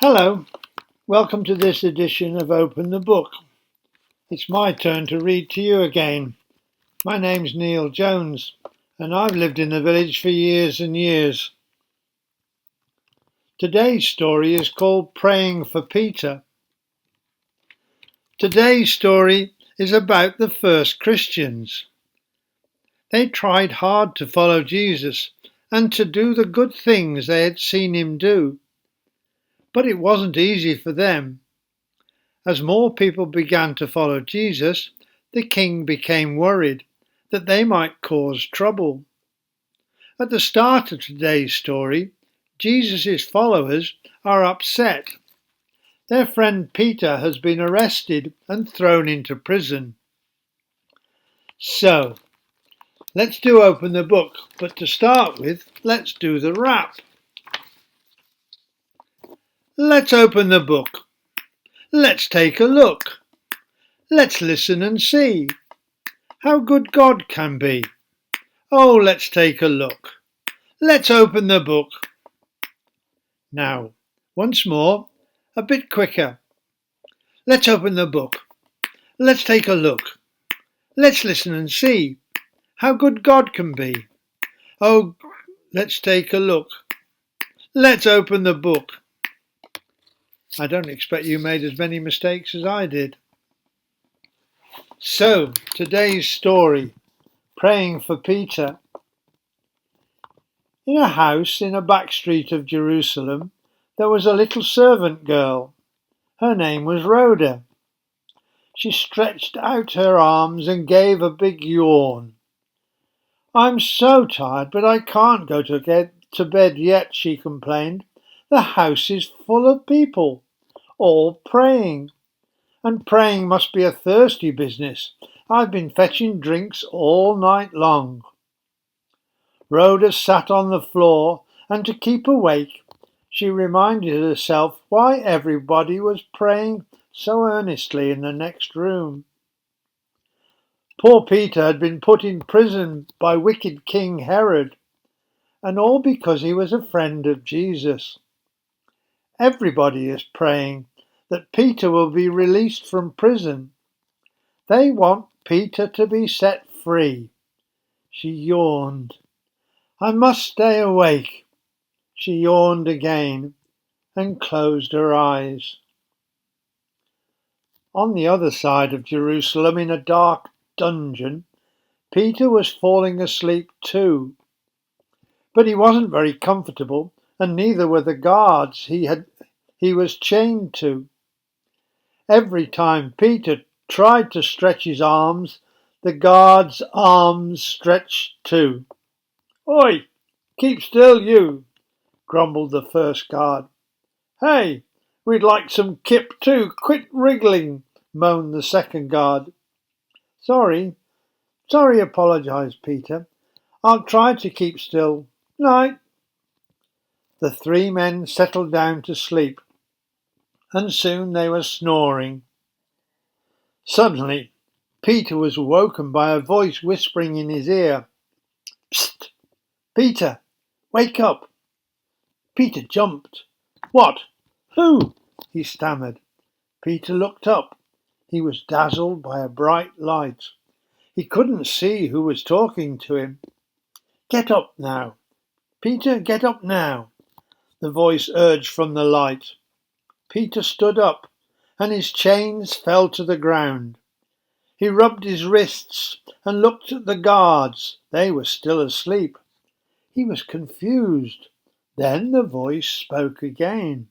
Hello, welcome to this edition of Open the Book. It's my turn to read to you again. My name's Neil Jones, and I've lived in the village for years and years. Today's story is called Praying for Peter. Today's story is about the first Christians. They tried hard to follow Jesus and to do the good things they had seen him do. But it wasn't easy for them. As more people began to follow Jesus, the king became worried that they might cause trouble. At the start of today's story, Jesus' followers are upset. Their friend Peter has been arrested and thrown into prison. So, let's open the book, but to start with, let's do the rap. Let's open the book. Let's take a look. Let's listen and see how good God can be. Oh, let's take a look. Let's open the book. Now, once more, a bit quicker. Let's open the book. Let's take a look. Let's listen and see how good God can be. Oh, let's take a look. Let's open the book. I don't expect you made as many mistakes as I did. So, today's story, Praying for Peter. In a house in a back street of Jerusalem, there was a little servant girl. Her name was Rhoda. She stretched out her arms and gave a big yawn. "I'm so tired, but I can't go to bed yet," she complained. "The house is full of people, all praying. And praying must be a thirsty business. I've been fetching drinks all night long." Rhoda sat on the floor, and to keep awake, she reminded herself why everybody was praying so earnestly in the next room. Poor Peter had been put in prison by wicked King Herod, and all because he was a friend of Jesus. Everybody is praying that Peter will be released from prison. They want Peter to be set free. She yawned. "I must stay awake." She yawned again and closed her eyes. On the other side of Jerusalem, in a dark dungeon, Peter was falling asleep too. But he wasn't very comfortable, and neither were the guards he was chained to. Every time Peter tried to stretch his arms, the guard's arms stretched too. "Oi, keep still, you," grumbled the first guard. "Hey, we'd like some kip too. Quit wriggling," moaned the second guard. Sorry, apologised Peter. "I'll try to keep still. Night." The three men settled down to sleep, and soon they were snoring. Suddenly, Peter was woken by a voice whispering in his ear. "Psst! Peter, wake up!" Peter jumped. "What? Who?" he stammered. Peter looked up. He was dazzled by a bright light. He couldn't see who was talking to him. "Get up now. Peter, get up now," the voice urged from the light. Peter stood up, and his chains fell to the ground. He rubbed his wrists and looked at the guards. They were still asleep. He was confused. Then the voice spoke again.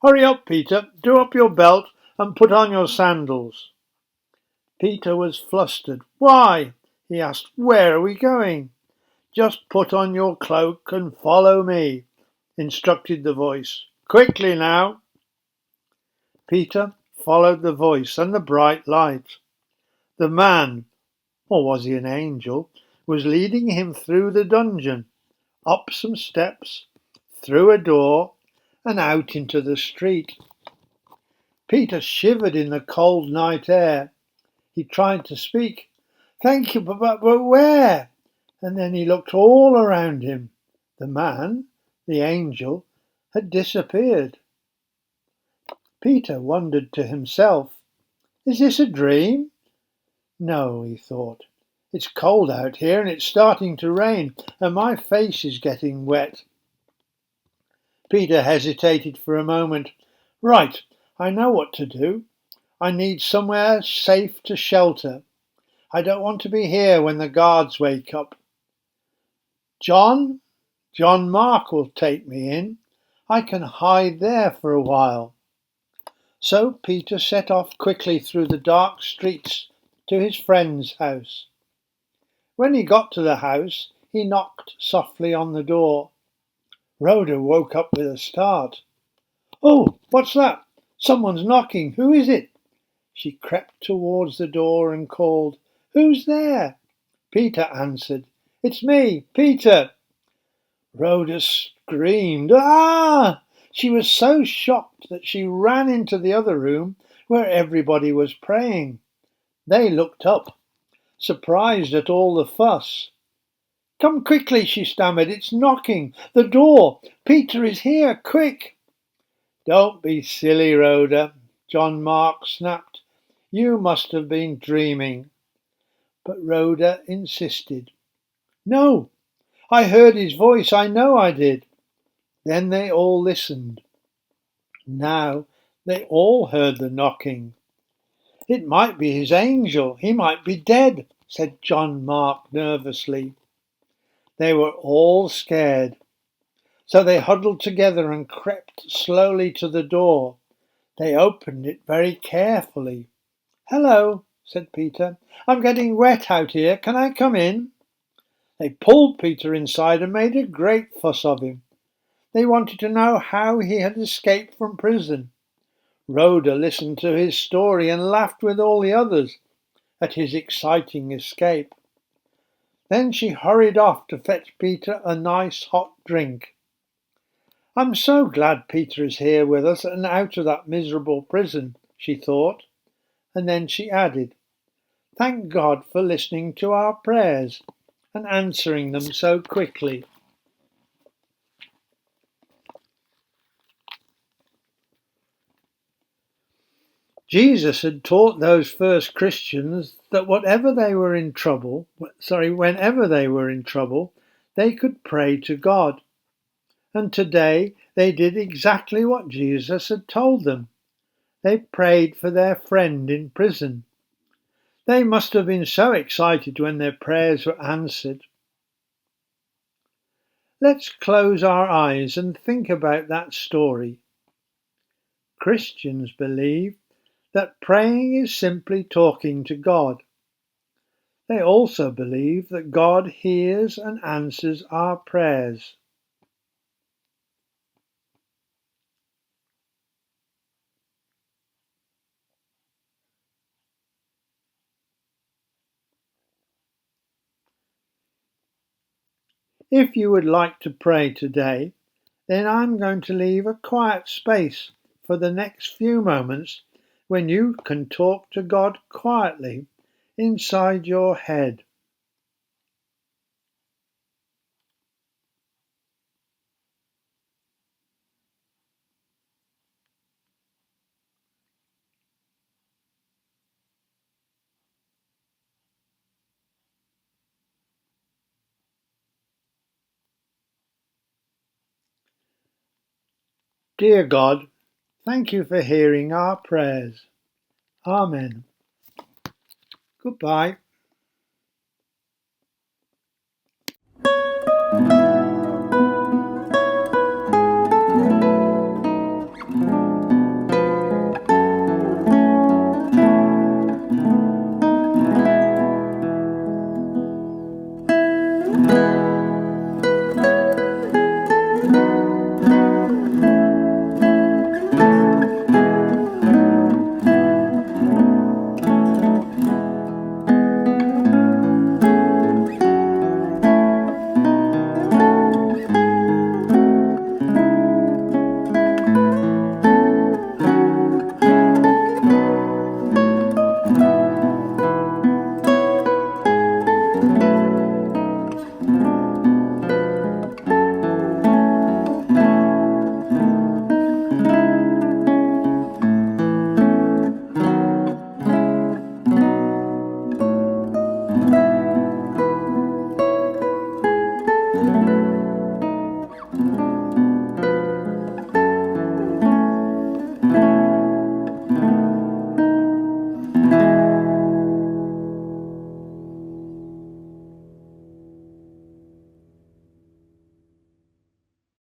"Hurry up, Peter. Do up your belt and put on your sandals." Peter was flustered. "Why?" he asked. "Where are we going?" "Just put on your cloak and follow me," instructed the voice. "Quickly now." Peter followed the voice and the bright light. The man, or was he an angel, was leading him through the dungeon, up some steps, through a door, and out into the street. Peter shivered in the cold night air. He tried to speak. "Thank you, but where?" And then he looked all around him. The man, the angel, had disappeared. Peter wondered to himself, "Is this a dream?" "No," he thought. "It's cold out here and it's starting to rain and my face is getting wet." Peter hesitated for a moment. "Right, I know what to do. I need somewhere safe to shelter. I don't want to be here when the guards wake up. John Mark will take me in. I can hide there for a while." So Peter set off quickly through the dark streets to his friend's house. When he got to the house, he knocked softly on the door. Rhoda woke up with a start. "Oh, what's that? Someone's knocking. Who is it?" She crept towards the door and called, "Who's there?" Peter answered. "It's me, Peter." Rhoda screamed, "Ah!" She was so shocked that she ran into the other room where everybody was praying. They looked up, surprised at all the fuss. "Come quickly," she stammered. "It's knocking. The door. Peter is here. Quick." "Don't be silly, Rhoda," John Mark snapped. "You must have been dreaming." But Rhoda insisted. "No, I heard his voice. I know I did." Then they all listened. Now they all heard the knocking. "It might be his angel. He might be dead," said John Mark nervously. They were all scared. So they huddled together and crept slowly to the door. They opened it very carefully. "Hello," said Peter. "I'm getting wet out here. Can I come in?" They pulled Peter inside and made a great fuss of him. They wanted to know how he had escaped from prison. Rhoda listened to his story and laughed with all the others at his exciting escape. Then she hurried off to fetch Peter a nice hot drink. "I'm so glad Peter is here with us and out of that miserable prison," she thought. And then she added, "Thank God for listening to our prayers and answering them so quickly." Jesus had taught those first Christians that whenever they were in trouble, they could pray to God. And today they did exactly what Jesus had told them. They prayed for their friend in prison. They must have been so excited when their prayers were answered. Let's close our eyes and think about that story. Christians believe that praying is simply talking to God. They also believe that God hears and answers our prayers. If you would like to pray today, then I'm going to leave a quiet space for the next few moments when you can talk to God quietly inside your head. Dear God, thank you for hearing our prayers. Amen. Goodbye.